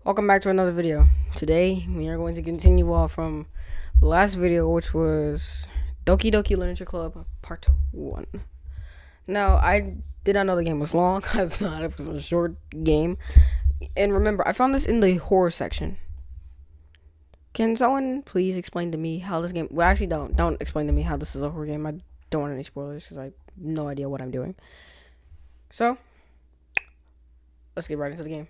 Welcome back to another video. Today we are going to continue off from the last video, which was Doki Doki Literature Club Part 1. Now, I did not know the game was long. I thought it was a short game. And remember, I found this in the horror section. Can someone please explain to me how this game... Well, actually, don't explain to me how this is a horror game. I don't want any spoilers because I have no idea what I'm doing. So, let's get right into the game.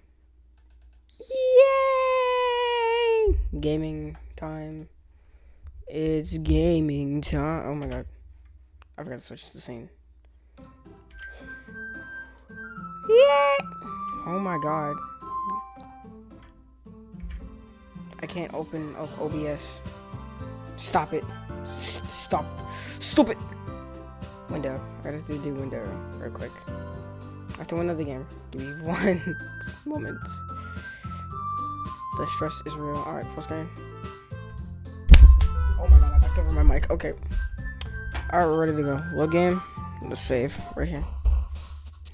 Yay! Gaming time. It's gaming time. Oh my god. I forgot to switch the scene. Yay! Oh my god. I can't open up OBS. Stop it. Stop. Stupid! Window. I gotta do window real quick. I have to win another game. Give me one moment. The stress is real. Alright, full screen. Oh my god, I knocked over my mic. Okay. Alright, we're ready to go. Load game. Let's save. Right here.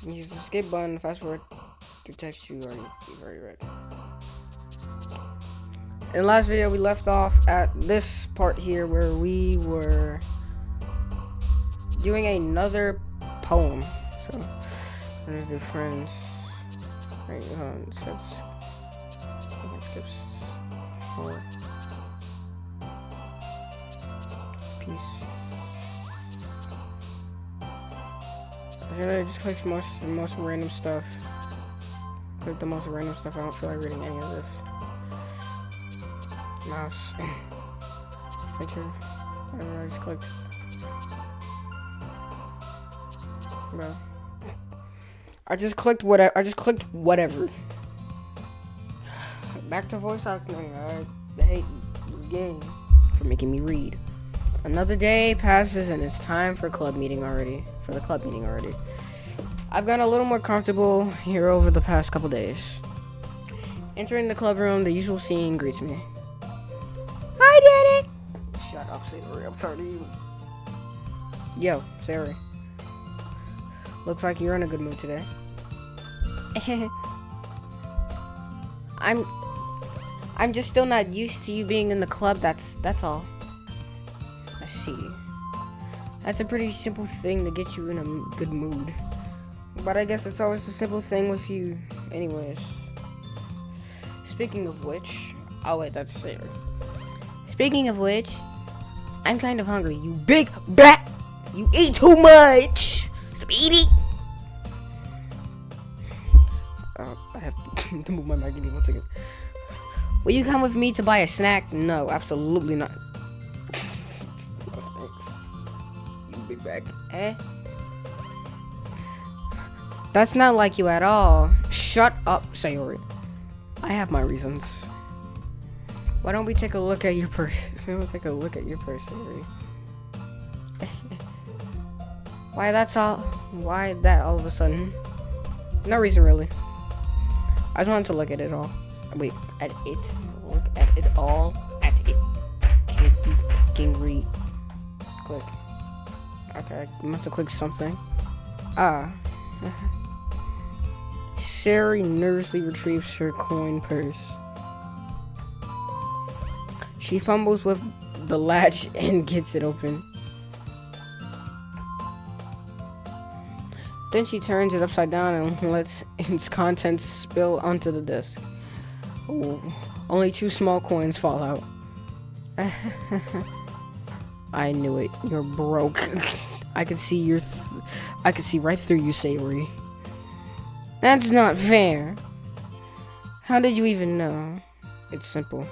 Use the escape button. Fast forward to text you've already read. In the last video, we left off at this part here where we were doing another poem. So, there's the friends. Right, sets. Skips forward. Peace. I just click most random stuff. Click the most random stuff. I don't feel like reading any of this. Mouse. Picture. Whatever I just clicked. Bro. I just clicked whatever. Back to voice acting. I hate this game for making me read. Another day passes and it's time for the club meeting already. I've gotten a little more comfortable here over the past couple days. Entering the club room, the usual scene greets me. I did it! Shut up, Savory. I'm talking to you. Yo, Savory. Looks like you're in a good mood today. I'm just still not used to you being in the club, that's all. I see. That's a pretty simple thing to get you in a good mood. But I guess it's always a simple thing with you anyways. Speaking of which, oh wait, that's Sarah. Speaking of which, I'm kind of hungry, you big brat! You eat too much! Stop eating! I have to move my mic in 1 second. Will you come with me to buy a snack? No, absolutely not. No thanks. You big bag. That's not like you at all. Shut up, Sayori. I have my reasons. Why don't we take a look at your purse? Sayori. Why that all of a sudden? No reason really. I just wanted to look at it all. Wait, at it. Look at it all. At it. Can't you fucking read? Click. Okay, I must have clicked something. Sherry nervously retrieves her coin purse. She fumbles with the latch and gets it open. Then she turns it upside down and lets its contents spill onto the desk. Ooh, only 2 small coins fall out. I knew it. You're broke. I could see right through you, Savory. That's not fair. How did you even know? It's simple.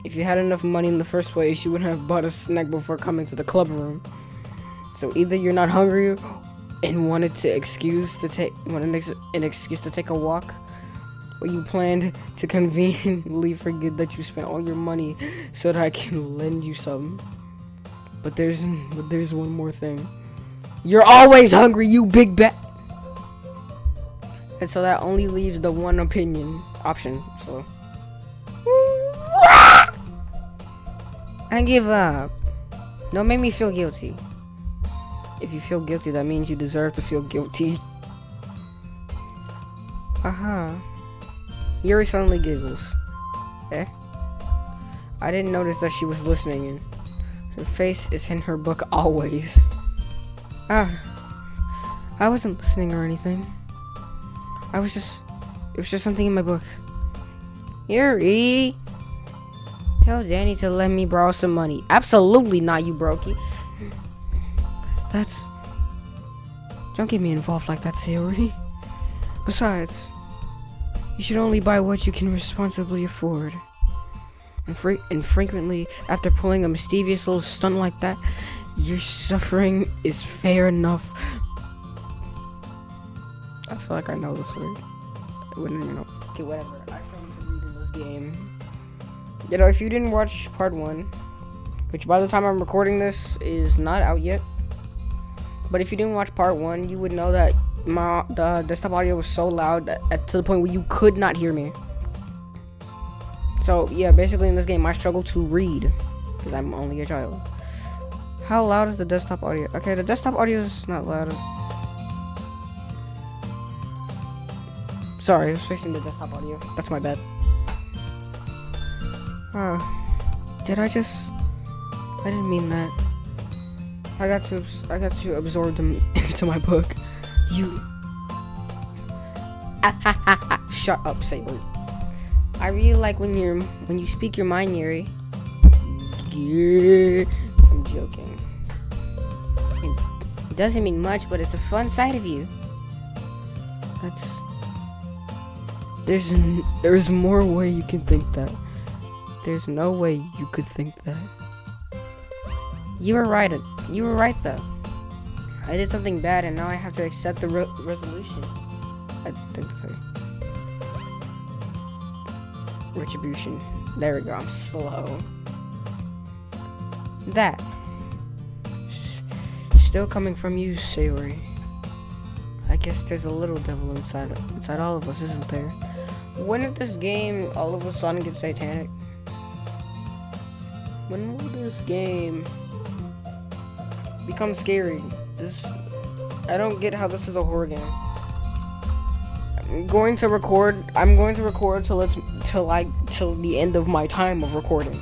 If you had enough money in the first place, you wouldn't have bought a snack before coming to the club room. So either you're not hungry and wanted an excuse to take a walk, or you planned to conveniently forget that you spent all your money so that I can lend you some. But there's one more thing. You're always hungry, you big bat. And so that only leaves the one option. So I give up. Don't make me feel guilty. If you feel guilty, that means you deserve to feel guilty. Yuri suddenly giggles. Eh? I didn't notice that she was listening, and her face is in her book always. Ah, I wasn't listening or anything. It was just something in my book. Yuri! Tell Danny to let me borrow some money. Absolutely not, you brokey. Don't get me involved like that, Sayori. Besides, you should only buy what you can responsibly afford. And frequently, after pulling a mischievous little stunt like that, your suffering is fair enough. I feel like I know this word. I wouldn't even know. Okay, whatever. I struggled to read in this game. You know, if you didn't watch part 1, which by the time I'm recording this is not out yet, but if you didn't watch part 1, you would know that the desktop audio was so loud to the point where you could not hear me. So yeah, basically in this game I struggle to read because I'm only a child. How loud is the desktop audio? Okay, the desktop audio is not loud. Sorry, I was fixing the desktop audio. That's my bad. Did I didn't mean that. I got to absorb them into my book. You. Shut up, Sailor. I really like when you speak your mind, Yuri. Yeah. I'm joking. It doesn't mean much, but it's a fun side of you. There's more way you can think that. There's no way you could think that. You were right though. I did something bad and now I have to accept the resolution. I think so. Retribution. There we go. I'm slow. That. Still coming from you, Sayori. I guess there's a little devil inside all of us, isn't there? Wouldn't this game all of a sudden get satanic? When will this game become scary? I don't get how this is a horror game. I'm going to record till the end of my time of recording.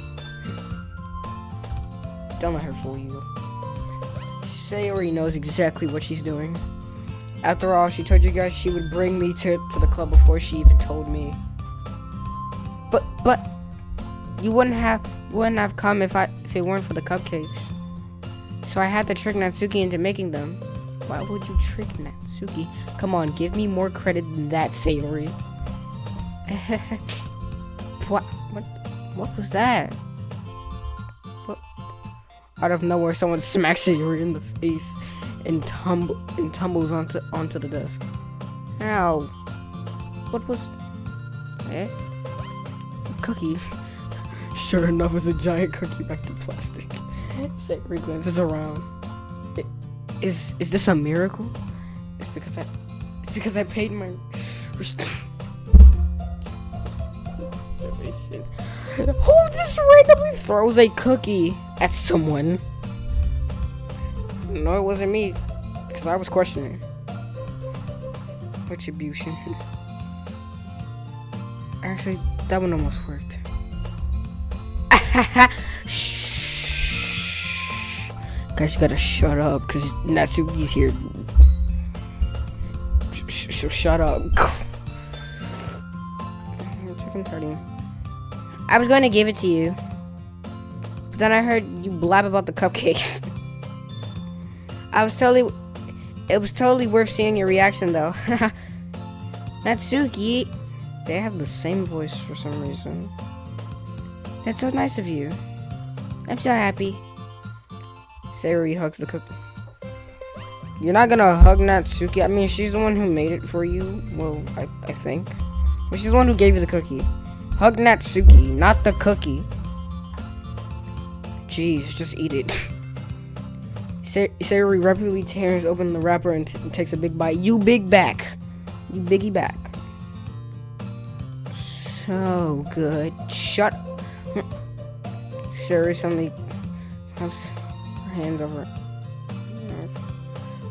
Don't let her fool you. Sayori knows exactly what she's doing. After all, she told you guys she would bring me to the club before she even told me. But you wouldn't have come if it weren't for the cupcakes. So I had to trick Natsuki into making them. Why would you trick Natsuki? Come on, give me more credit than that, Sayori. What was that? What? Out of nowhere, someone smacks Sayori in the face and tumbles onto the desk. Ow! What was? Eh? Cookie. Sure enough, it's a giant cookie wrapped in plastic. Sayori glances around. Is this a miracle? It's because I paid my Who just randomly throws a cookie at someone? No, it wasn't me, because I was questioning. Retribution. Actually, that one almost worked. Shh. Guys, you gotta shut up, because Natsuki's here. Shut up. I was going to give it to you, but then I heard you blab about the cupcakes. It was totally worth seeing your reaction, though. Natsuki. They have the same voice for some reason. That's so nice of you. I'm so happy. Sayori hugs the cookie. You're not gonna hug Natsuki. I mean, she's the one who made it for you. Well, I think. But she's the one who gave you the cookie. Hug Natsuki, not the cookie. Jeez, just eat it. Sayori rapidly tears open the wrapper and takes a big bite. You big back. You biggie back. So good. Shut up. Sayori suddenly claps her hands over it.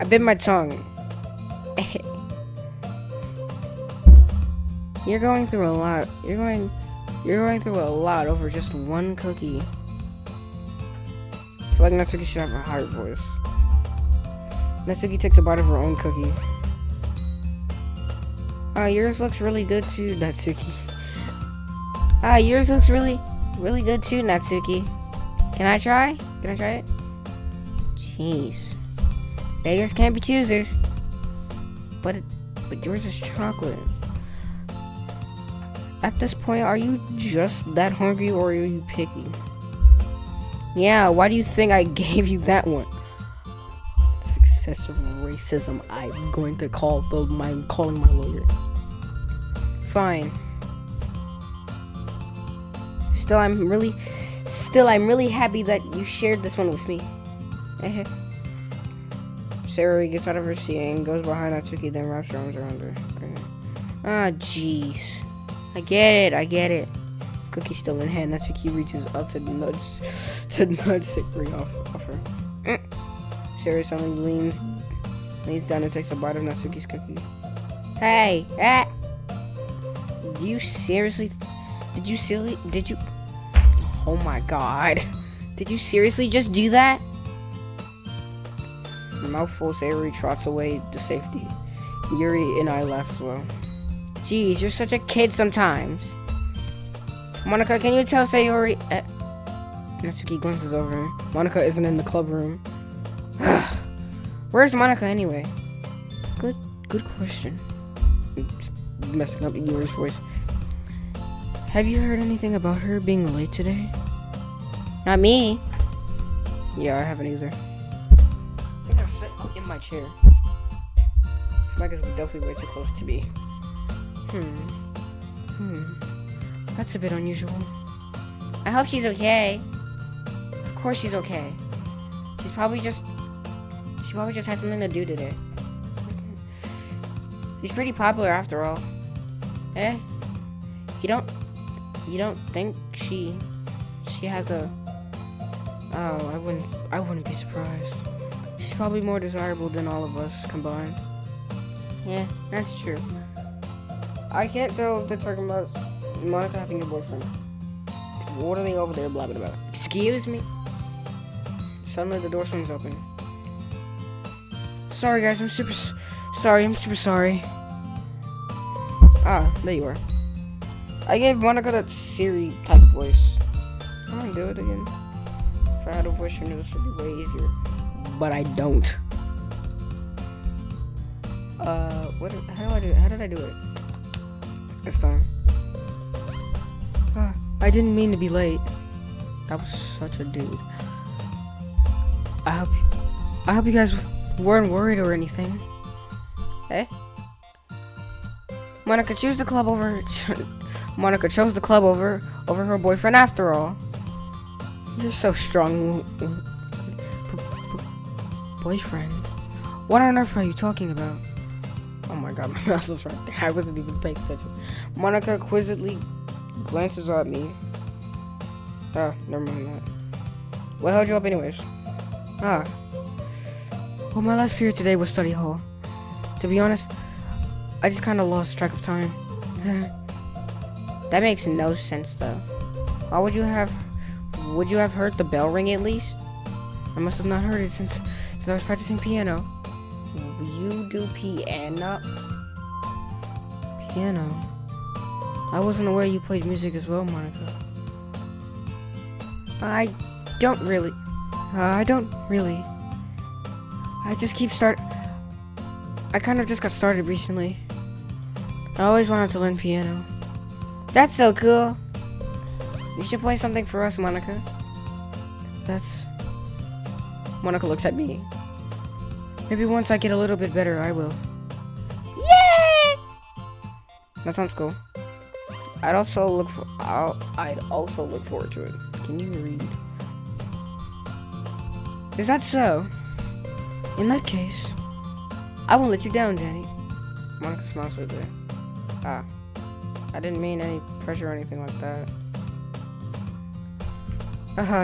I bit my tongue. You're going through a lot. You're going through a lot over just one cookie. I feel like Natsuki should have a higher voice. Natsuki takes a bite of her own cookie. Yours looks really good too, Natsuki. Yours looks really good too, Natsuki. Can I try? Can I try it? Jeez. Beggars can't be choosers. But yours is chocolate. At this point, are you just that hungry or are you picky? Yeah, why do you think I gave you that one? This excessive racism, I'm going to calling my lawyer. Fine. Still, I'm really happy that you shared this one with me. Sarah gets out of her seat and goes behind Natsuki, then wraps her arms around her. Jeez. I get it. Cookie still in hand. Natsuki reaches up to nudge Sakura off her. Sarah suddenly leans down and takes a bite of Natsuki's cookie. Hey, did you oh my god. Did you seriously just do that? Mouthful, Sayori trots away to safety. Yuri and I laugh as well. Jeez, you're such a kid sometimes. Monica, can you tell Sayori? Natsuki glances over. Monica isn't in the club room. Where's Monica anyway? Good question. Just messing up Yuri's voice. Have you heard anything about her being late today? Not me. Yeah, I haven't either. I think I'll sit up in my chair. This mic is definitely way too close to me. That's a bit unusual. I hope she's okay. Of course she's okay. She probably just had something to do today. She's pretty popular after all. You don't think she has a... Oh, I wouldn't be surprised. She's probably more desirable than all of us combined. Yeah, that's true. I can't tell if they're talking about Monica having a boyfriend. What are they over there blabbing about? Excuse me? Suddenly the door swings open. Sorry guys, I'm super sorry. There you are. I gave Monica that Siri type of voice. I want to do it again. If I had a voice changer, this would be way easier. But I don't. How did I do it? This time. I didn't mean to be late. That was such a dude. I hope you guys weren't worried or anything. Monica chose the club over her boyfriend after all. You're so strong. Boyfriend? What on earth are you talking about? Oh my god, my mouse was right there. I wasn't even paying attention. Monica quizzically glances at me. Never mind that. What held you up anyways? Well, my last period today was study hall. To be honest, I just kind of lost track of time. That makes no sense though. Why would you have heard the bell ring at least? I must have not heard it since I was practicing piano. You do piano? Piano? I wasn't aware you played music as well, Monica. I don't really. I kind of just got started recently. I always wanted to learn piano. That's so cool. You should play something for us, Monica. Monica looks at me. Maybe once I get a little bit better, I will. Yay! That sounds cool. I'd also look forward to it. Can you read? Is that so? In that case, I won't let you down, Danny. Monica smiles right there. I didn't mean any pressure or anything like that.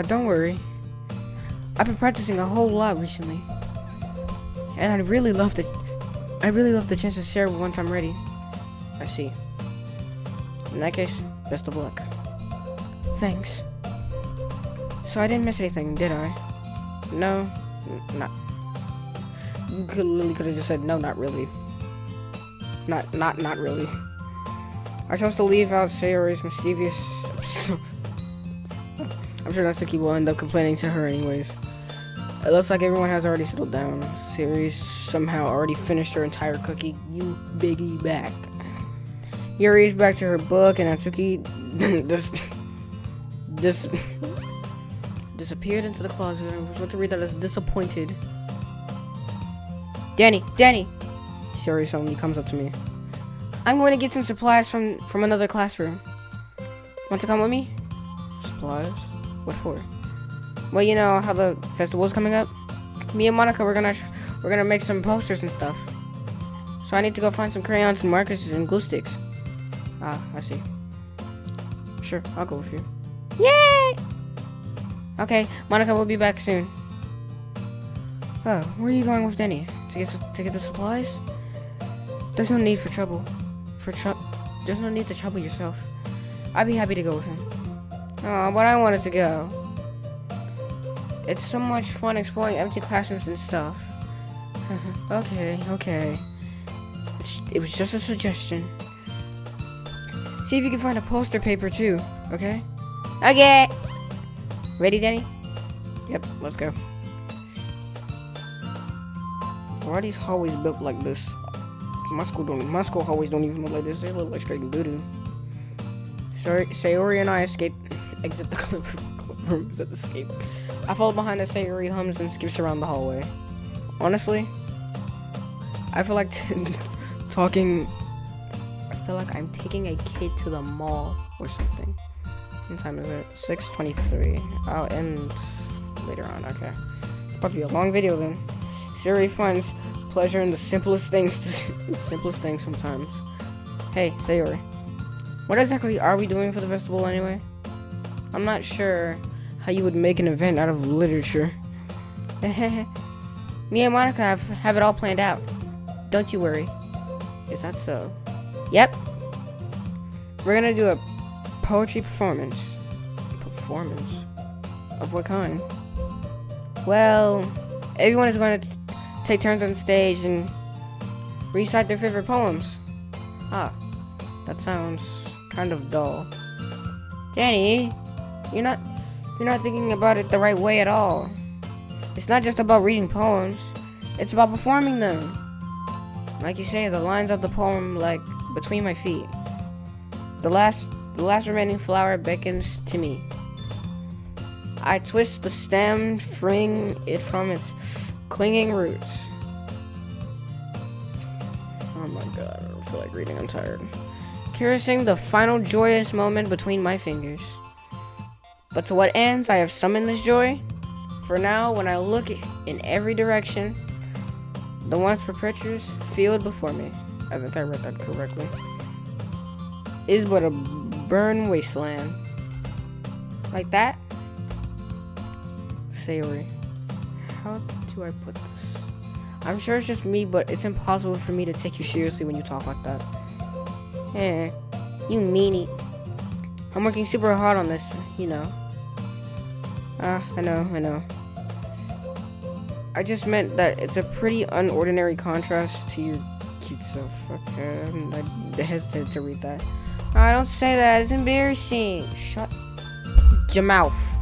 Don't worry. I've been practicing a whole lot recently. And I'd really love the chance to share once I'm ready. I see. In that case, best of luck. Thanks. So I didn't miss anything, did I? No, not. You could have just said no, not really. Not really. I chose to leave out Sayori's mischievous. I'm sure Natsuki will end up complaining to her anyways. It looks like everyone has already settled down. Sayori somehow already finished her entire cookie. You biggie back. Yuri's back to her book, and Natsuki disappeared into the closet. I was about to read that as disappointed. Danny! Sayori suddenly comes up to me. I'm going to get some supplies from another classroom. Want to come with me? Supplies? What for? Well, you know how the festival's coming up? Me and Monica, we're gonna make some posters and stuff. So I need to go find some crayons and markers and glue sticks. Ah, I see. Sure, I'll go with you. Yay! Okay, Monica will be back soon. Oh, where are you going with Denny? To get the supplies? There's no need for trouble. There's no need to trouble yourself. I'd be happy to go with him. Oh, but I wanted to go. It's so much fun exploring empty classrooms and stuff. Okay. It was just a suggestion. See if you can find a poster paper too, okay? Okay! Ready, Denny? Yep, let's go. Why are these hallways built like this? My school hallways don't even look like this. They look like straight doo-doo. Sayori and I exit the room. Escape. I follow behind as Sayori hums and skips around the hallway. Honestly, I feel like I'm taking a kid to the mall or something. What time is it? 6:23. I'll end later on. Okay. It's about to be a long video then. Sayori finds pleasure in the simplest things sometimes. Hey, Sayori. What exactly are we doing for the festival anyway? I'm not sure how you would make an event out of literature. Me and Monica have it all planned out. Don't you worry. Is that so? Yep. We're gonna do a poetry performance. Performance? Of what kind? Well, everyone is going to take turns on stage and recite their favorite poems. Ah, that sounds kind of dull. Danny, you're not thinking about it the right way at all. It's not just about reading poems. It's about performing them. Like you say, the lines of the poem, like between my feet. The last remaining flower beckons to me. I twist the stem, freeing it from its clinging roots. Oh my god, I don't feel like reading, I'm tired. Caressing the final joyous moment between my fingers. But to what ends I have summoned this joy? For now, when I look in every direction, the once perpetuous field before me, I think I read that correctly, is but a burned wasteland. Like that? Sayori, how do I put this? I'm sure it's just me, but it's impossible for me to take you seriously when you talk like that. You meanie. I'm working super hard on this, you know. I know. I just meant that it's a pretty unordinary contrast to your cute self. Okay, I hesitated to read that. I don't say that, it's embarrassing. Shut your mouth.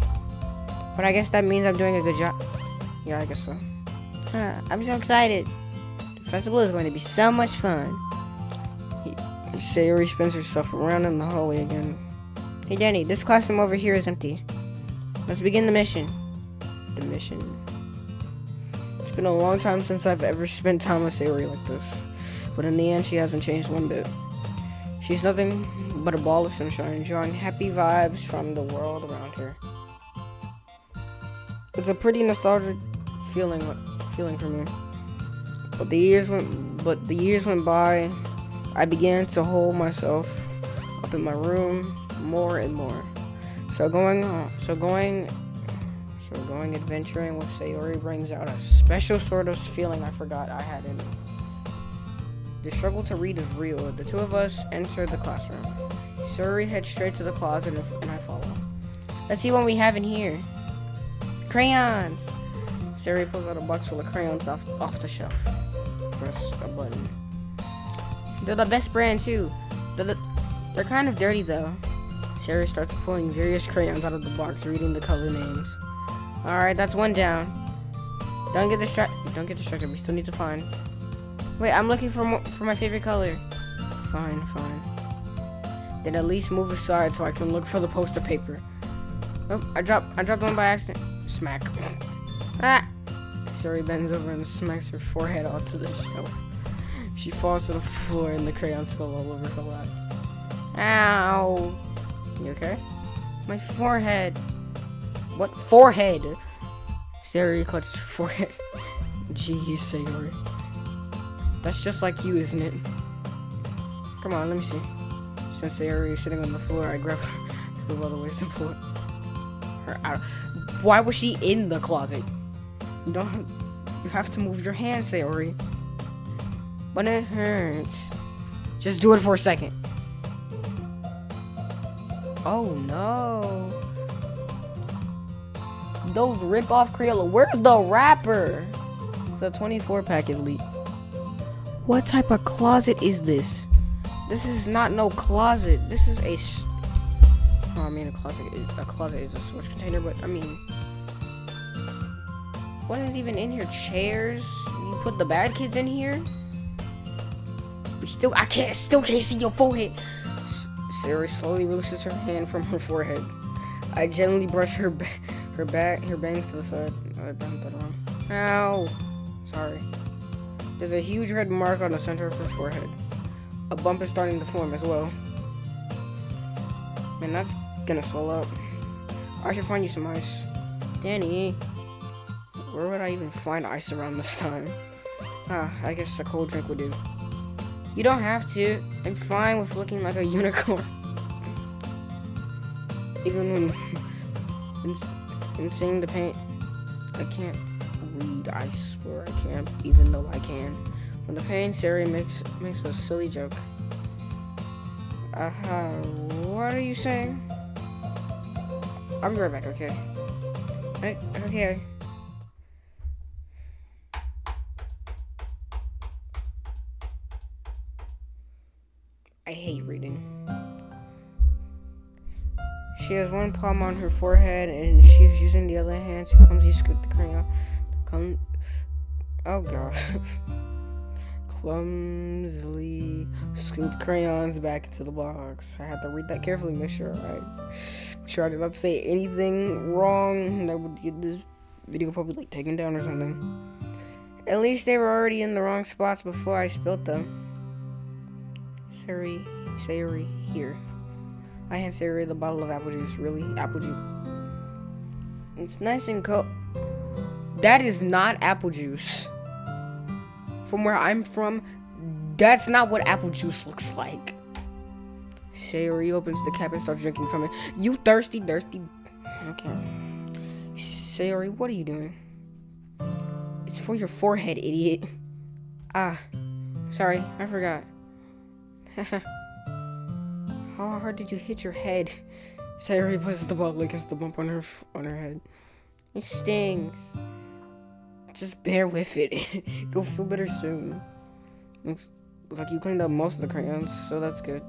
But I guess that means I'm doing a good job. Yeah, I guess so. I'm so excited. The festival is going to be so much fun. Sayori spins herself around in the hallway again. Hey Danny, this classroom over here is empty. Let's begin the mission. The mission. It's been a long time since I've ever spent time with Sayori like this. But in the end, she hasn't changed one bit. She's nothing but a ball of sunshine, drawing happy vibes from the world around her. It's a pretty nostalgic feeling for me. But the years went by. I began to hold myself up in my room more and more. So going adventuring with Sayori brings out a special sort of feeling I forgot I had in me. The struggle to read is real. The two of us entered the classroom. Suri heads straight to the closet and I follow. Let's see what we have in here. Crayons! Suri pulls out a box full of crayons off the shelf. Press a button. They're the best brand too. They're kind of dirty though. Suri starts pulling various crayons out of the box, reading the color names. Alright, that's one down. Don't get distracted. We still need to find. Wait, I'm looking for my favorite color. Fine. Then at least move aside so I can look for the poster paper. Oh, I dropped one by accident. Smack. Ah! Suri bends over and smacks her forehead onto the shelf. She falls to the floor and the crayons spill all over her lap. Ow! You okay? My forehead. What forehead? Suri clutched her forehead. Jeez, Sayori. That's just like you, isn't it? Come on, let me see. Since Sayori is sitting on the floor, I grab her by the waist and pull her out. Why was she in the closet? You have to move your hand, Sayori. But it hurts. Just do it for a second. Oh no. Those rip-off Crayola. Where's the wrapper? It's a 24 pack elite. What type of closet is this? This is not no closet. This is a a closet is a storage container, but I mean, what is even in here? Chairs? You put the bad kids in here? I still can't see your forehead. Sarah slowly releases her hand from her forehead. I gently brush her bangs to the side. I bent that wrong. Ow! Sorry. There's a huge red mark on the center of her forehead. A bump is starting to form as well. Man, that's gonna swell up. I should find you some ice. Danny, where would I even find ice around this time? I guess a cold drink would do. You don't have to. I'm fine with looking like a unicorn. Even when seeing the paint, I can't read. I swear I can't, even though I can. When the pain, Sari makes a silly joke. What are you saying? I'll be right back, okay? Okay. I hate reading. She has one palm on her forehead, and she is using the other hand to clumsily scoop the crayon. Oh god. Clumsily scoop crayons back into the box. I had to read that carefully, make sure I did not say anything wrong that would get this video probably like taken down or something. At least they were already in the wrong spots before I spilled them. Sari, here. I hand Sari the bottle of apple juice. Really? Apple juice. It's nice and cold. That is not apple juice. From where I'm from, that's not what apple juice looks like. Sari opens the cap and starts drinking from it. You thirsty. Okay. Sari, what are you doing? It's for your forehead, idiot. Sorry, I forgot. How hard did you hit your head? Sari pushes the bottle against the bump on her head. It stings. Just bear with it. It'll feel better soon. Looks like you cleaned up most of the crayons, so that's good.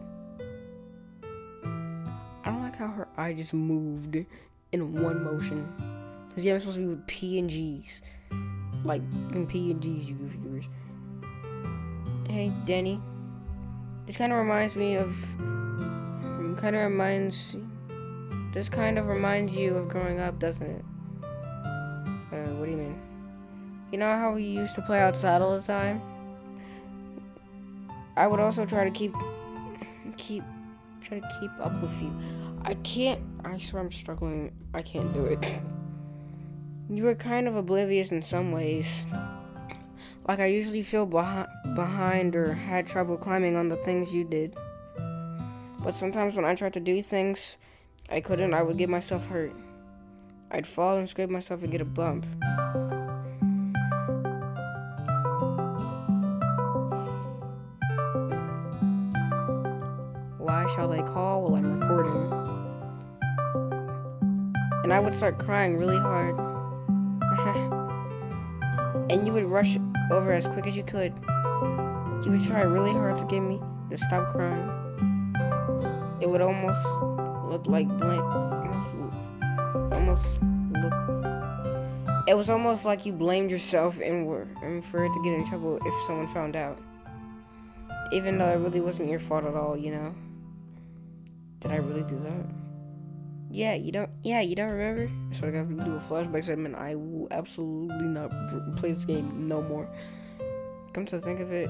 I don't like how her eye just moved in one motion. Because yeah, I'm supposed to be with P and G's. Like, in P and G's, you goofy goofers. Hey, Danny. This kind of reminds you of growing up, doesn't it? What do you mean? You know how we used to play outside all the time? I would also try to keep up with you. I swear I'm struggling. I can't do it. You were kind of oblivious in some ways. Like I usually feel behind or had trouble climbing on the things you did. But sometimes when I tried to do things I couldn't, I would get myself hurt. I'd fall and scrape myself and get a bump. Why shall they call while I'm recording. And I would start crying really hard. And you would rush over as quick as you could. You would try really hard to get me to stop crying. It would almost look like it was almost like you blamed yourself and were afraid to get in trouble if someone found out. Even though it really wasn't your fault at all, you know? Did I really do that? Yeah, you don't remember? So I got to do a flashback segment. I will absolutely not play this game no more. Come to think of it,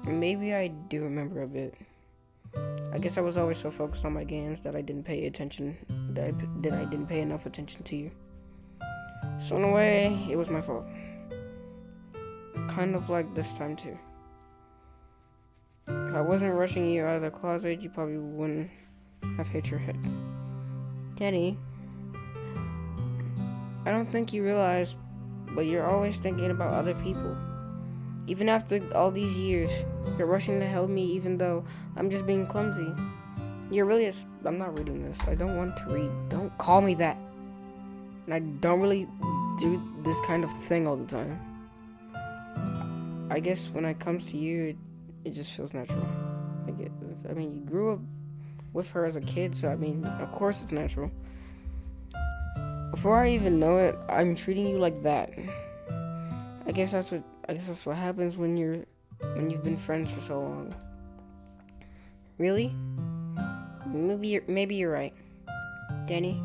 maybe I do remember a bit. I guess I was always so focused on my games that I didn't pay attention, I didn't pay enough attention to you. So in a way, it was my fault. Kind of like this time too. If I wasn't rushing you out of the closet, you probably wouldn't have hit your head. Kenny, I don't think you realize, but you're always thinking about other people. Even after all these years, you're rushing to help me even though I'm just being clumsy. You're really I'm not reading this. I don't want to read. Don't call me that. And I don't really do this kind of thing all the time. I guess when it comes to you, it just feels natural. I mean, you grew up with her as a kid, so I mean, of course it's natural. Before I even know it, I'm treating you like that. I guess that's what happens when you've been friends for so long. Really? Maybe you're right. Danny,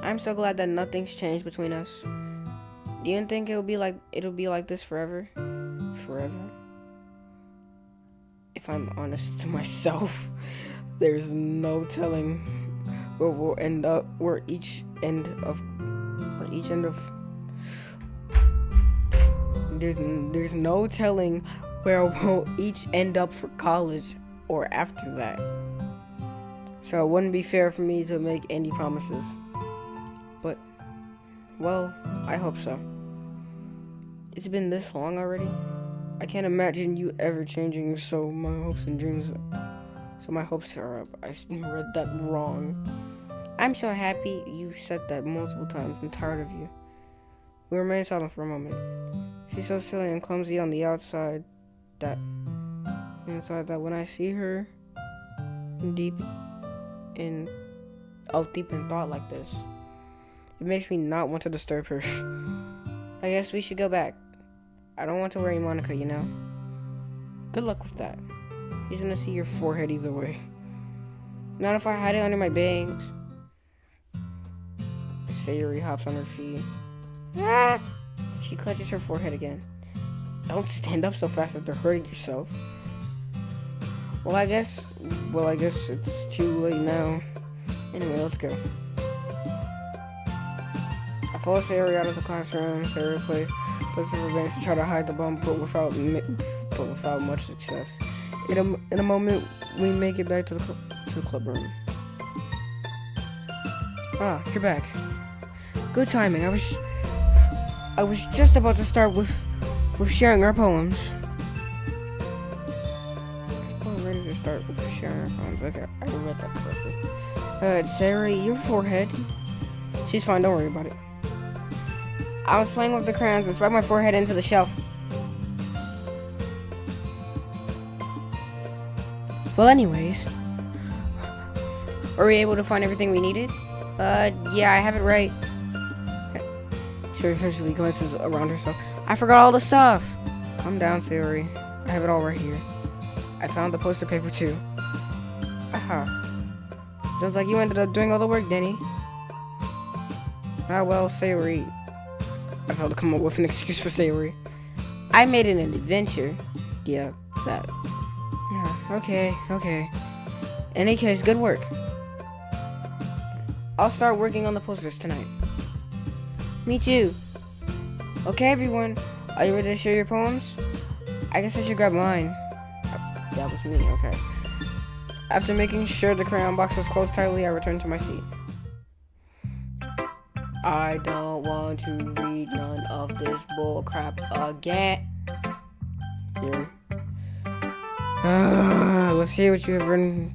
I'm so glad that nothing's changed between us. Do you think it'll be like this forever? Forever? If I'm honest to myself, there's no telling where we'll end up. There's no telling where we'll each end up for college or after that. So it wouldn't be fair for me to make any promises. But, well, I hope so. It's been this long already. I can't imagine you ever changing, so my hopes are up. I read that wrong. I'm so happy you said that multiple times. I'm tired of you. We remain silent for a moment. She's so silly and clumsy on the outside that when I see her deep in thought like this, it makes me not want to disturb her. I guess we should go back. I don't want to worry Monica, you know. Good luck with that. He's gonna see your forehead either way. Not if I hide it under my bangs. Sayuri hops on her feet. Ah! She clutches her forehead again. Don't stand up so fast after hurting yourself. Well, I guess it's too late now. Anyway, let's go. I follow Sayuri out of the classroom. Sayuri places her bangs to try to hide the bump, but without much success. In a moment, we make it back to the club room. Ah, you're back. Good timing. I was just about to start with sharing our poems. I'm ready to start with sharing our poems. Okay, I read that correctly. Sayuri, your forehead. She's fine. Don't worry about it. I was playing with the crayons and spread my forehead into the shelf. Well, anyways, were we able to find everything we needed? Yeah, I have it right. She eventually glances around herself. I forgot all the stuff. Calm down, Sayuri. I have it all right here. I found the poster paper too. Aha. Sounds like you ended up doing all the work, Denny. Ah, well, Sayuri. I failed to come up with an excuse for Sayuri. I made it an adventure. Yeah, that. Okay. In any case, good work. I'll start working on the posters tonight. Me too. Okay, everyone. Are you ready to share your poems? I guess I should grab mine. That was me, okay. After making sure the crayon box was closed tightly, I returned to my seat. I don't want to read none of this bull crap again. Here. Let's see what you have written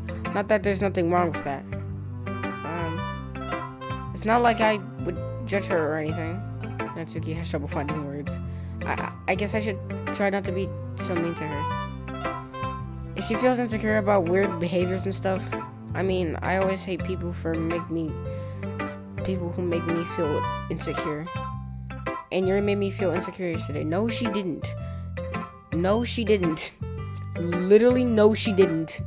Not that there's nothing wrong with that. It's not like I would judge her or anything. Natsuki has trouble finding words. I guess I should try not to be so mean to her. If she feels insecure about weird behaviors and stuff, I mean, I always hate people who make me feel insecure. And you made me feel insecure yesterday. No, she didn't. No, she didn't. Literally, no, she didn't.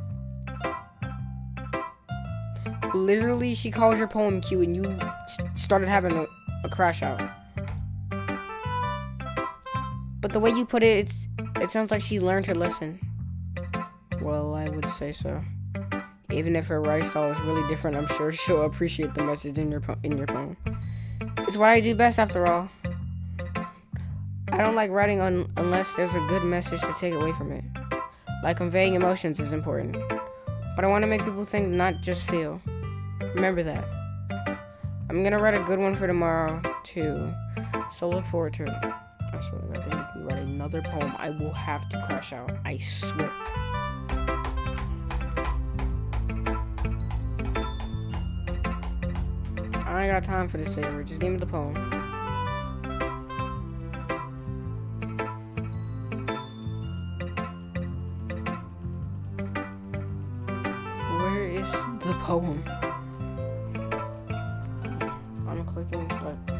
Literally, she calls your poem cute and you started having a crash out. But the way you put it, it sounds like she learned her lesson. Well, I would say so. Even if her writing style is really different, I'm sure she'll appreciate the message in your poem. It's what I do best, after all. I don't like writing unless there's a good message to take away from it. Like conveying emotions is important. But I want to make people think, not just feel. Remember that. I'm gonna write a good one for tomorrow, too. So look forward to it. I swear to God, they make me write another poem, I will have to crash out. I swear. I ain't got time for this, Saber. Just give me the poem. Where is the poem? I'm clicking select.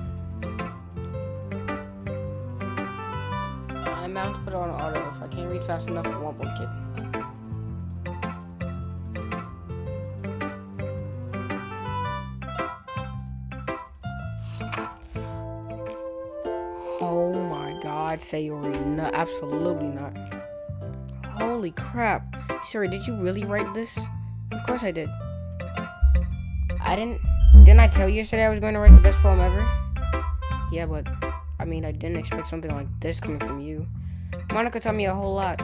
I'm bound to put it on auto. If I can't read fast enough, it won't book it. Oh my God, Sayori, no, absolutely not. Holy crap. Sayori, did you really write this? Of course I did. Didn't I tell you yesterday I was going to write the best poem ever? Yeah, but, I mean, I didn't expect something like this coming from you. Monica taught me a whole lot,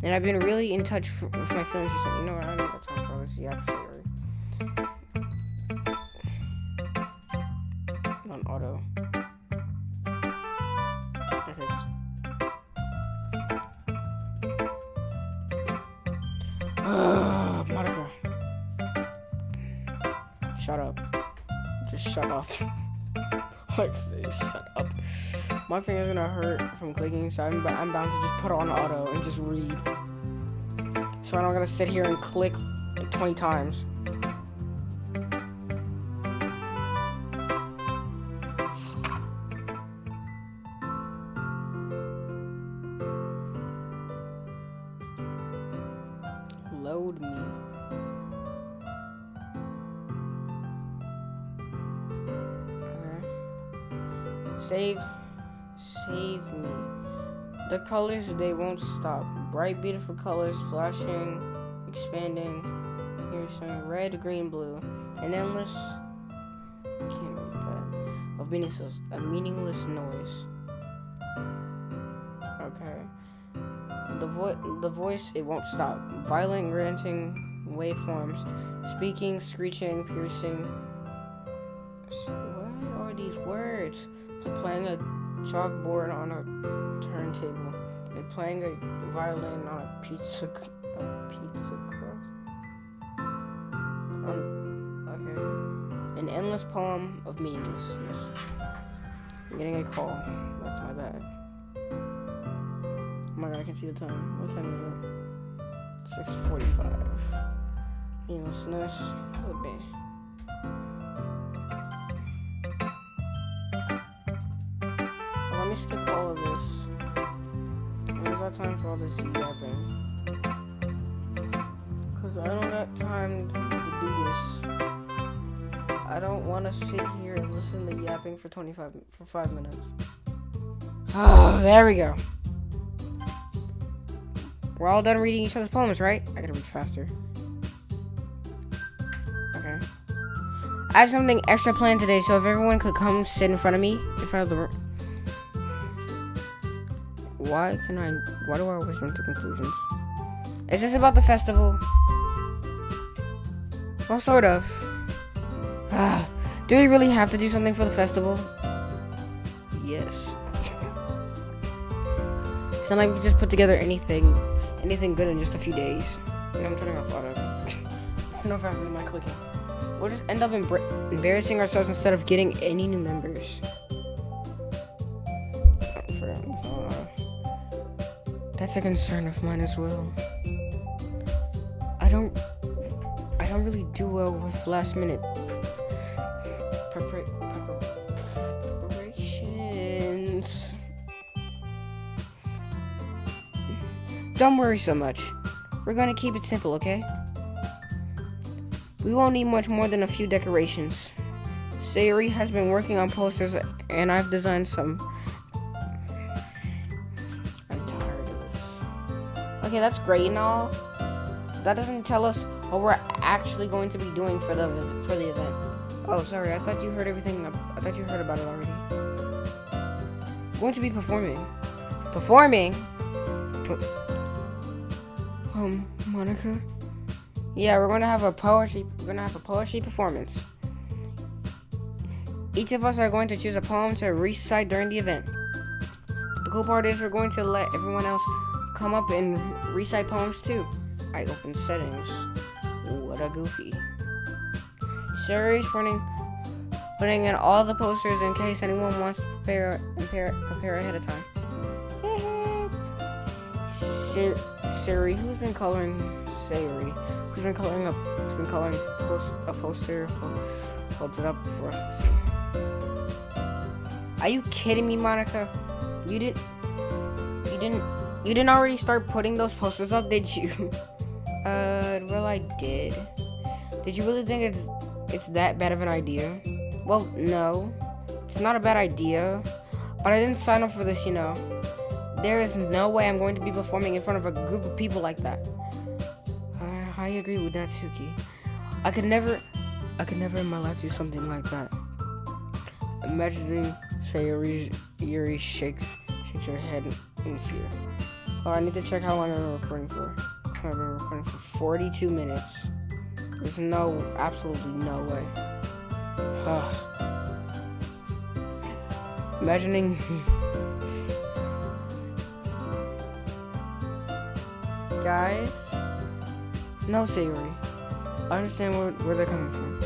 and I've been really in touch with my feelings recently. You know what, I don't got time for all this. Yeah, Sayori. On auto. Okay, Monica. Shut up. Just shut up. Like, shut up. My finger's gonna hurt from clicking, so I'm bound to just put on auto and just read. So I'm not gonna sit here and click 20 times. Load me. Okay. Save me. The colors, they won't stop. Bright, beautiful colors, flashing, expanding. Here's some red, green, blue. An endless, can't read that, of meaningless noise. Okay. The voice, it won't stop. Violent, ranting waveforms. Speaking, screeching, piercing. What are these words? Like playing a chalkboard on a turntable. Like playing a violin on a pizza crust. Okay. An endless poem of meaninglessness. I'm getting a call. That's my bad. Oh my God, I can see the time. What time is it? 6:45. Meaninglessness. What day? Let me skip all of this. When's that time for all this yapping? Because I don't got time to do this. I don't want to sit here and listen to yapping for 5 minutes. Oh, there we go. We're all done reading each other's poems, right? I gotta read faster. Okay. I have something extra planned today, so if everyone could come sit in front of me, in front of the room. Why do I always jump to conclusions? Is this about the festival? Well, sort of. Do we really have to do something for the festival? Yes. It's not like we can just put together anything good in just a few days. You know, I'm turning off auto. enough after my clicking. We'll just end up embarrassing ourselves instead of getting any new members. That's a concern of mine as well. I don't really do well with last minute preparations. Don't worry so much. We're gonna keep it simple, okay? We won't need much more than a few decorations. Sayuri has been working on posters and I've designed some. I'm tired of this. Okay, that's great and all. That doesn't tell us what we're actually going to be doing for the event. Oh, sorry. I thought you heard everything. I thought you heard about it already. We're going to be performing. Performing? Monica? Yeah, we're going to have a poetry performance. Each of us are going to choose a poem to recite during the event. The cool part is we're going to let everyone else come up and recite poems too. I open settings. What a goofy. Sayuri's putting in all the posters in case anyone wants to prepare ahead of time. Sayuri, who's been coloring Sayuri? Who's been coloring a poster? Holds it up for us to see. Are you kidding me, Monica? You didn't already start putting those posters up, did you? Well, I did. Did you really think it's that bad of an idea? Well, no. It's not a bad idea. But I didn't sign up for this, you know. There is no way I'm going to be performing in front of a group of people like that. I agree with Natsuki. I could never in my life do something like that. Imagining Sayuri shakes her head in fear. Oh, I need to check how long I've been recording for. I've been recording for 42 minutes. There's absolutely no way. Imagining... Guys? No, Sayuri. I understand where they're coming from.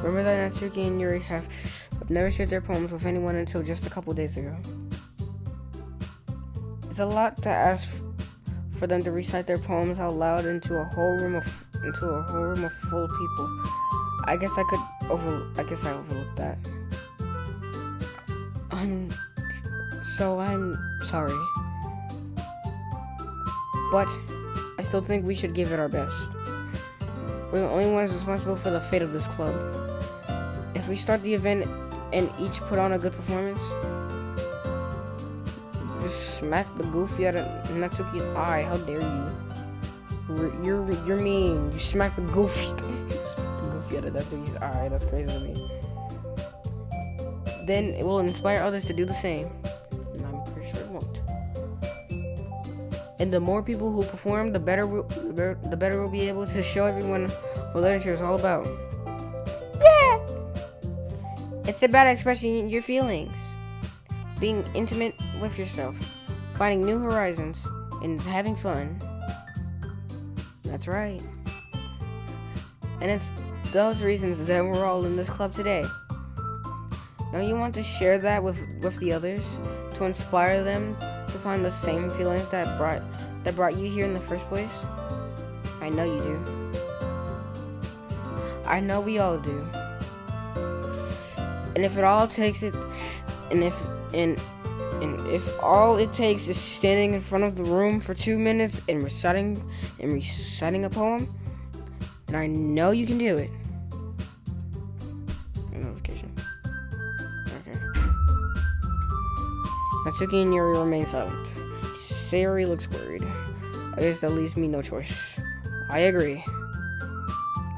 Remember that Natsuki and Yuri have never shared their poems with anyone until just a couple days ago. It's a lot to ask for them to recite their poems out loud into a whole room of full of people. I guess I overlooked that. I'm sorry. But I still think we should give it our best. We're the only ones responsible for the fate of this club. If we start the event and each put on a good performance, just smack the goofy out of Natsuki's eye. How dare you? You're mean. You smack the goofy. Smack the goofy out of Natsuki's eye. That's crazy to me. Then it will inspire others to do the same. And I'm pretty sure it won't. And the more people who perform, the better we'll be able to show everyone what literature is all about. Yeah! It's about expressing your feelings, being intimate with yourself, finding new horizons, and having fun. That's right. And it's those reasons that we're all in this club today. Now you want to share that with the others, to inspire them to find the same feelings that brought you here in the first place? I know you do. I know we all do. And if all it takes is standing in front of the room for 2 minutes and reciting a poem, then I know you can do it. Notification. Okay. Natsuki and Yuri remain silent. Sayuri looks worried. I guess that leaves me no choice. I agree.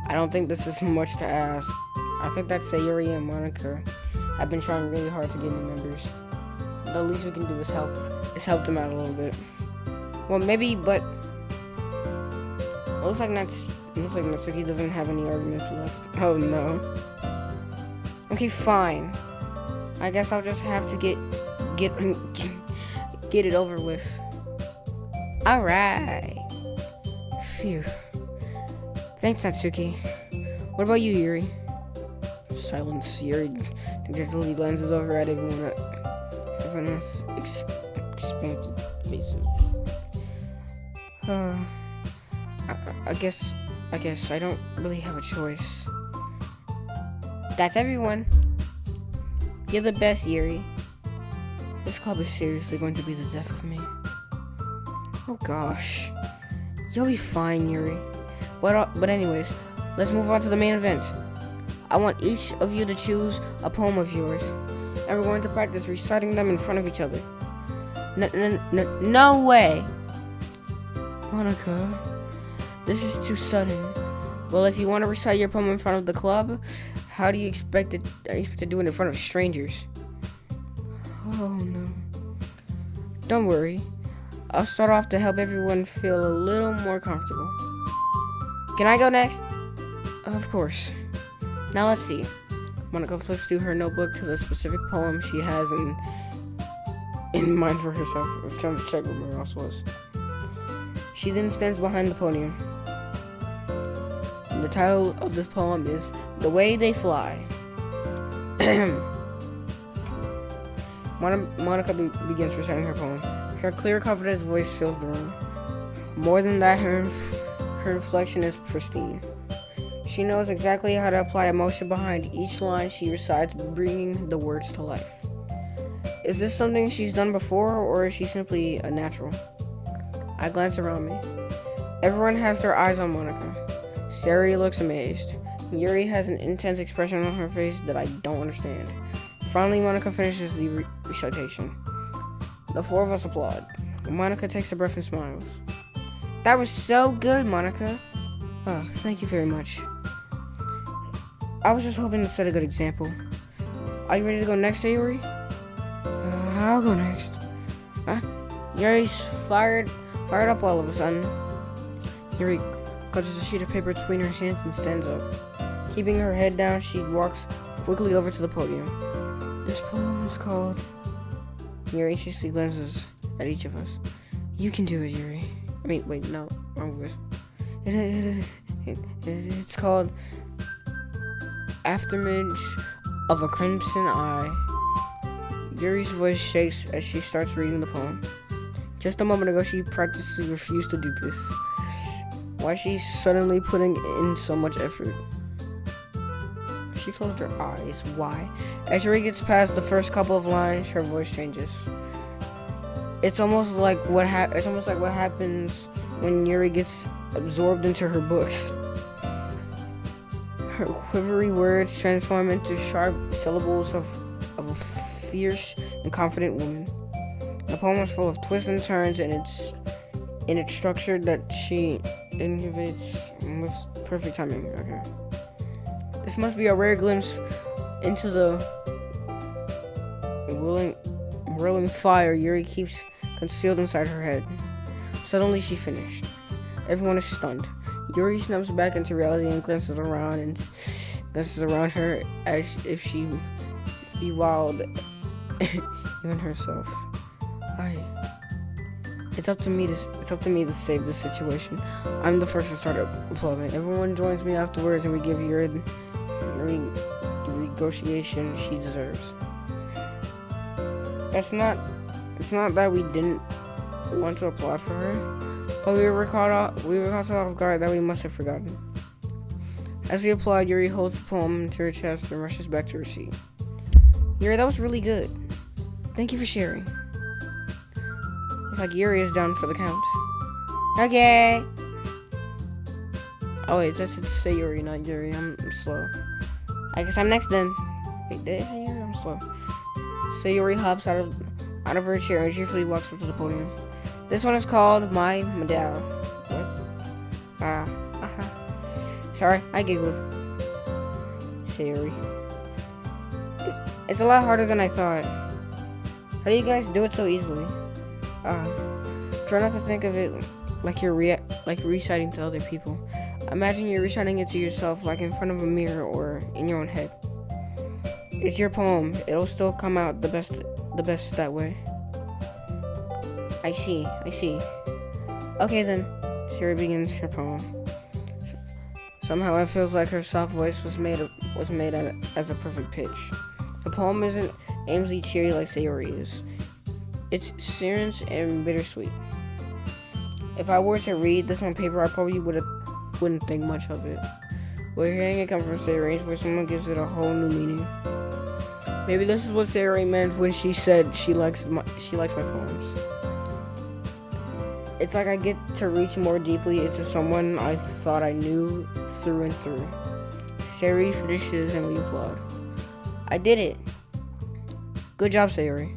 I don't think this is much to ask. I think that Sayuri and Monica have been trying really hard to get new members. The least we can do is help them out a little bit. Well, maybe, but it looks like Natsuki doesn't have any arguments left. Oh no. Okay, fine. I guess I'll just have to get it over with. All right. Phew. Thanks, Natsuki. What about you, Yuri? Silence. Yuri dejectedly glances over at everyone else's expected faces. I guess I don't really have a choice. That's everyone. You're the best, Yuri. This club is seriously going to be the death of me. Oh gosh. You'll be fine, Yuri. But anyways, let's move on to the main event. I want each of you to choose a poem of yours, and we're going to practice reciting them in front of each other. No way! Monica, this is too sudden. Well, if you want to recite your poem in front of the club, how do you expect to do it in front of strangers? Oh no. Don't worry. I'll start off to help everyone feel a little more comfortable. Can I go next? Of course. Now let's see. Monica flips through her notebook to the specific poem she has in mind for herself. I was trying to check what my else was. She then stands behind the podium. The title of this poem is The Way They Fly. Monica begins reciting her poem. Her clear, confident voice fills the room. More than that, her inflection is pristine. She knows exactly how to apply emotion behind each line she recites, bringing the words to life. Is this something she's done before, or is she simply a natural? I glance around me. Everyone has their eyes on Monica. Sari looks amazed. Yuri has an intense expression on her face that I don't understand. Finally, Monica finishes the recitation. The four of us applaud. Monica takes a breath and smiles. That was so good, Monica. Oh, thank you very much. I was just hoping to set a good example. Are you ready to go next, Yuri? I'll go next. Yuri's fired up all of a sudden. Yuri clutches a sheet of paper between her hands and stands up. Keeping her head down, she walks quickly over to the podium. This poem is called... Yuri anxiously glances at each of us. You can do it, Yuri. I mean, wait, no, wrong voice. It's called Afterimage of a Crimson Eye. Yuri's voice shakes as she starts reading the poem. Just a moment ago, she practically refused to do this. Why is she suddenly putting in so much effort? She closed her eyes. Why? As Yuri gets past the first couple of lines, her voice changes. It's almost like what happens when Yuri gets absorbed into her books. Her quivery words transform into sharp syllables of a fierce and confident woman. The poem is full of twists and turns, and it's structured that she innovates with perfect timing. Okay. This must be a rare glimpse into the whirling fire Yuri keeps concealed inside her head. Suddenly she finished. Everyone is stunned. Yuri snaps back into reality and glances around her as if she bewildered even herself. It's up to me to save this situation. I'm the first to start applauding. Everyone joins me afterwards, and we give Yuri the negotiation she deserves. It's not that we didn't want to applaud for her, but we were caught so off guard that we must have forgotten. As we applaud, Yuri holds the poem to her chest and rushes back to her seat. Yuri, that was really good. Thank you for sharing. Looks like Yuri is down for the count. Okay. Oh wait, that's it. Say Yuri, not Yuri. I'm slow. I guess I'm next then. Wait, did I say Yuri? I'm slow. Sayuri hops out of her chair and cheerfully walks up to the podium. This one is called My Medal. What? Sorry, I giggled. Sayuri. It's a lot harder than I thought. How do you guys do it so easily? Try not to think of it like you're reciting to other people. Imagine you're reciting it to yourself, like in front of a mirror or in your own head. It's your poem. It'll still come out the best that way. I see. Okay then, Siri begins her poem. Somehow it feels like her soft voice was made as a perfect pitch. The poem isn't aimlessly cheery like Sayori is. It's serious and bittersweet. If I were to read this on paper, I probably wouldn't think much of it. But hearing it come from Sayori's voice, someone gives it a whole new meaning. Maybe this is what Sayori meant when she said she likes my poems. It's like I get to reach more deeply into someone I thought I knew through and through. Sayori finishes and we applaud. I did it. Good job, Sayori.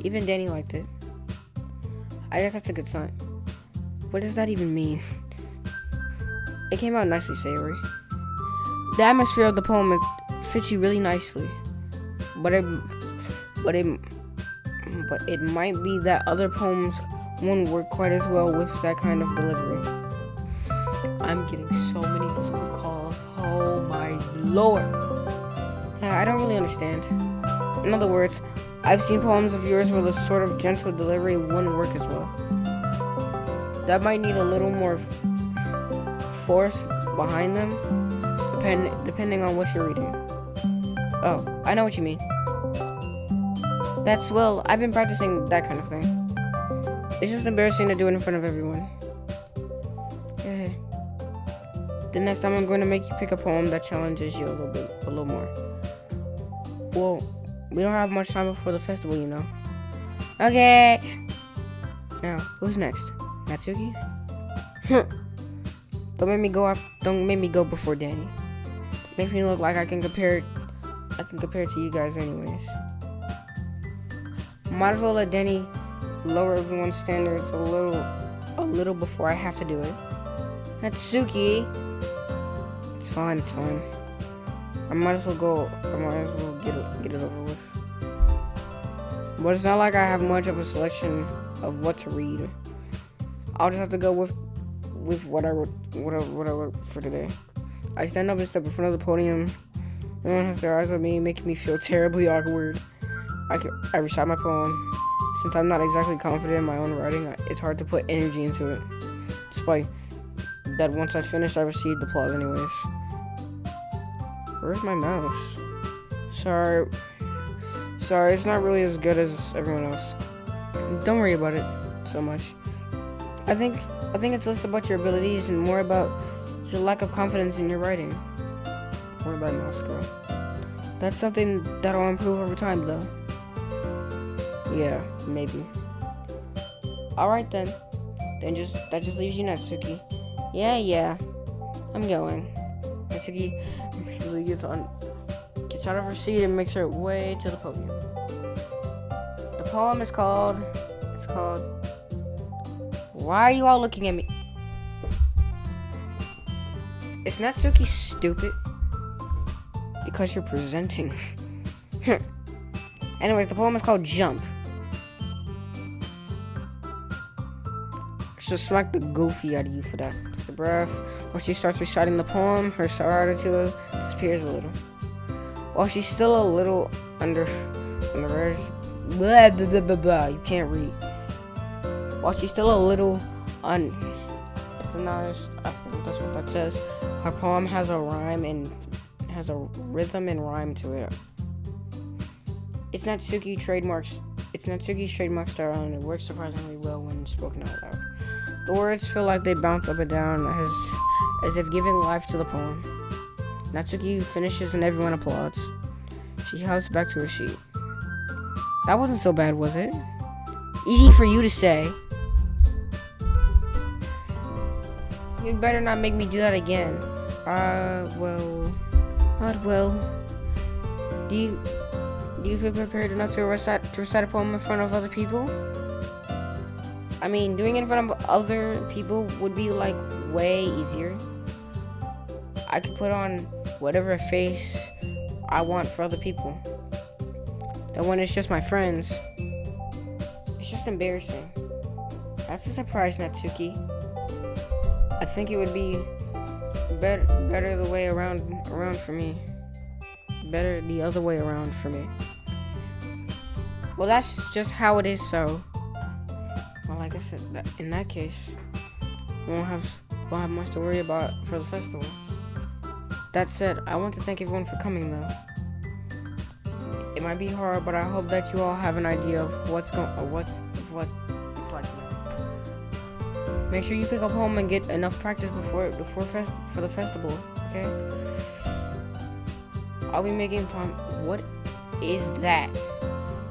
Even Danny liked it. I guess that's a good sign. What does that even mean? It came out nicely, Sayori. The atmosphere of the poem fits you really nicely. But it might be that other poems won't work quite as well with that kind of delivery. I'm getting so many Discord calls. Oh my lord. I don't really understand. In other words, I've seen poems of yours with a sort of gentle delivery wouldn't work as well. That might need a little more force behind them, depending on what you're reading. Oh, I know what you mean. Well, I've been practicing that kind of thing. It's just embarrassing to do it in front of everyone. Yeah. The next time I'm going to make you pick a poem that challenges you a little more. Well, we don't have much time before the festival, you know. Okay. Now, who's next? Natsuki? Don't make me go before Danny. Makes me look like I can compare it to you guys anyways. Might as well let Danny lower everyone's standards a little before I have to do it. Natsuki. It's fine. I might as well get it over with. But it's not like I have much of a selection of what to read. I'll just have to go with what I wrote for today. I stand up and step in front of the podium. Everyone has their eyes on me, making me feel terribly awkward. I recite my poem. Since I'm not exactly confident in my own writing, it's hard to put energy into it. Despite that, once I finish, I received applause anyways. Where's my mouse? Sorry, it's not really as good as everyone else. Don't worry about it so much. I think it's less about your abilities and more about your lack of confidence in your writing. Where'd my mouse go? That's something that'll improve over time, though. Yeah, maybe. Alright then. That just leaves you, Natsuki. Yeah. I'm going. Natsuki immediately gets out of her seat and makes her way to the podium. The poem is called Why Are You All Looking at Me? Is Natsuki stupid? Because you're presenting. Anyways, the poem is called Jump. She'll smack the goofy out of you for that. Take a breath. When she starts reciting the poem, her sour attitude disappears a little. While she's still a little under edge, you can't read. While she's still a little unorganized, I think that's what that says. Her poem has a rhythm and rhyme to it. It's Natsuki's trademark style, and it works surprisingly well when spoken out loud. The words feel like they bounce up and down as if giving life to the poem. Natsuki finishes and everyone applauds. She hops back to her seat. That wasn't so bad, was it? Easy for you to say. You better not make me do that again. Well. Do you feel prepared enough to recite a poem in front of other people? I mean, doing it in front of other people would be like way easier. I could put on whatever face I want for other people. That when it's just my friends, it's just embarrassing. That's a surprise, Natsuki. I think it would be better the way around for me. Better the other way around for me. Well, that's just how it is, so. Well, I guess in that case, we won't have won't have much to worry about for the festival. That said, I want to thank everyone for coming, though. It might be hard, but I hope that you all have an idea of what it's like. Make sure you pick up home and get enough practice for the festival. Okay? I'll be making What is that?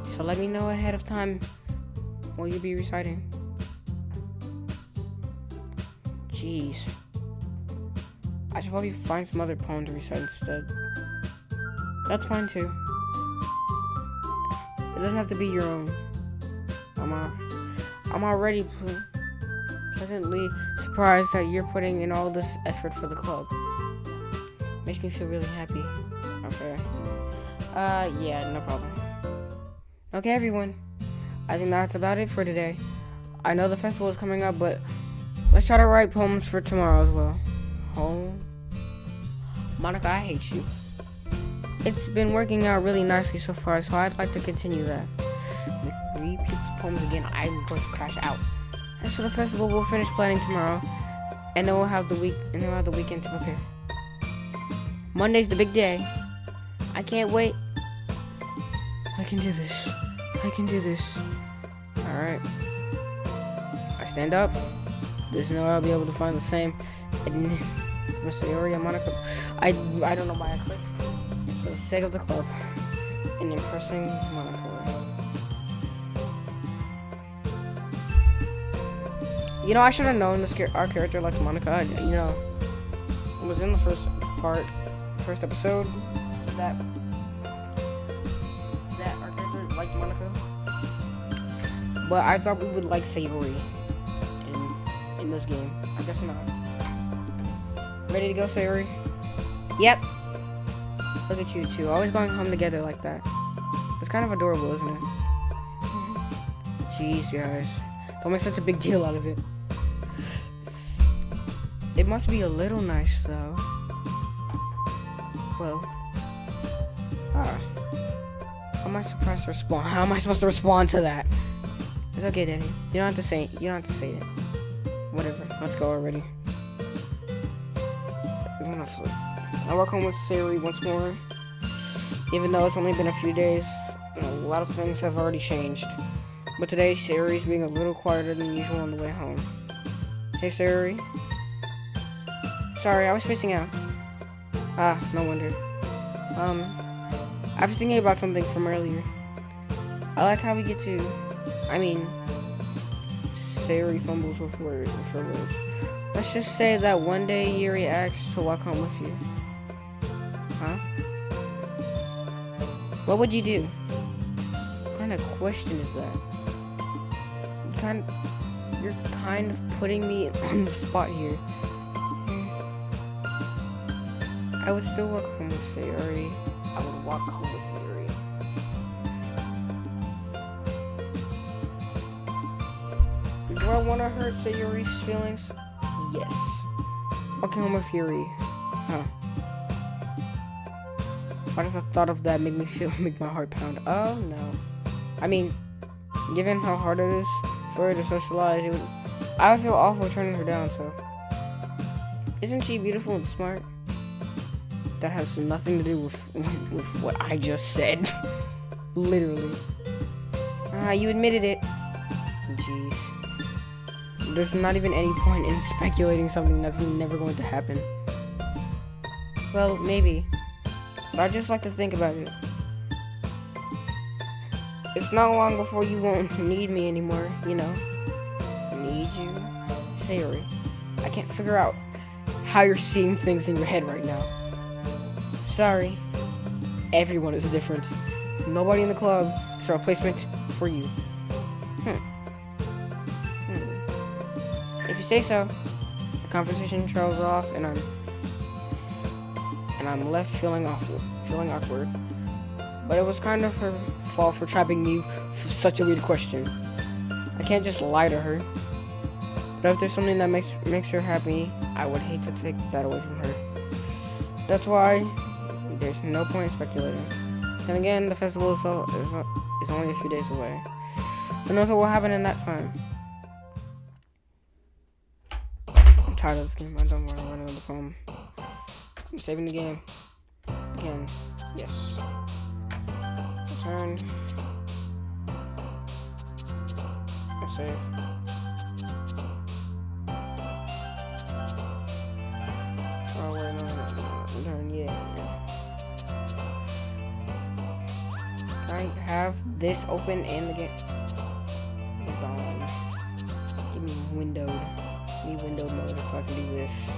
So let me know ahead of time what you'll be reciting. Jeez. I should probably find some other poem to recite instead. That's fine too. It doesn't have to be your own. I'm already pleasantly surprised that you're putting in all this effort for the club. Makes me feel really happy. Okay. Yeah, no problem. Okay, everyone. I think that's about it for today. I know the festival is coming up, but let's try to write poems for tomorrow as well. Oh, Monica, I hate you. It's been working out really nicely so far, so I'd like to continue that. Read people's poems again, I'm going to crash out. As for the festival, we'll finish planning tomorrow, and then we'll have the weekend to prepare. Monday's the big day. I can't wait. I can do this. Alright. I stand up. There's no way I'll be able to find the same Sayori and Monica. I don't know why I clicked. It's for the sake of the club and impressing Monica. You know, I should have known our character liked Monica. You know, it was in the first episode that our character liked Monica. But I thought we would like Sayori in this game. I guess not. Ready to go, Sayori? Yep. Look at you two, always going home together like that. It's kind of adorable, isn't it? Jeez, guys. Don't make such a big deal out of it. It must be a little nice, though. Well. How am I supposed to respond to that? It's okay, Danny. You don't have to say it. Whatever. Let's go already. I walk home with Sayori once more. Even though it's only been a few days, and a lot of things have already changed. But today, Sayori's being a little quieter than usual on the way home. Hey, Sayori. Sorry, I was spacing out. No wonder. I was thinking about something from earlier. I like how we get to... Sayori fumbles with her words. Let's just say that one day Yuri asks to walk home with you. Huh? What would you do? What kind of question is that? You're kind of putting me on the spot here. I would still walk home with Sayori. I would walk home with Yuri. Do I want to hurt Sayori's feelings? Yes. Walking home with Yuri. Huh. Why does the thought of that make my heart pound? Oh no. I mean, given how hard it is for her to socialize, I would feel awful turning her down, so. Isn't she beautiful and smart? That has nothing to do with what I just said. Literally. You admitted it. Jeez. There's not even any point in speculating something that's never going to happen. Well, maybe. But I just like to think about it. It's not long before you won't need me anymore, you know. Need you? Sayori, I can't figure out how you're seeing things in your head right now. Sorry. Everyone is different. Nobody in the club is a replacement for you. If you say so. The conversation trails off, and I'm left feeling awkward. But it was kind of her fault for trapping me for such a weird question. I can't just lie to her. But if there's something that makes her happy, I would hate to take that away from her. That's why there's no point in speculating. And again, the festival is only a few days away. Who knows what will happen in that time? tired of this game. I don't want to run another poem. I'm saving the game. Again. Yes. Return. I'll save. Oh, wait, no. Return, yeah. Can I have this open in the game? Hold on. Give me windowed. Give me windowed mode if I can do this.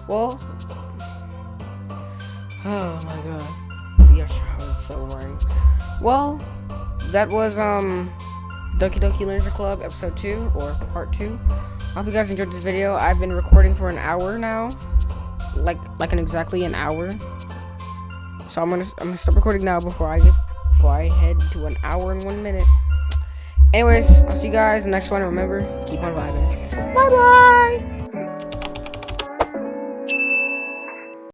Well, oh my god. Yes, it's so boring. Well, that was Doki Doki Literature Club episode 2 or part 2. I hope you guys enjoyed this video. I've been recording for an hour now, like exactly an hour. So I'm gonna stop recording now before I head to an hour and 1 minute. Anyways, I'll see you guys in the next one. Remember, keep on vibing. Bye bye.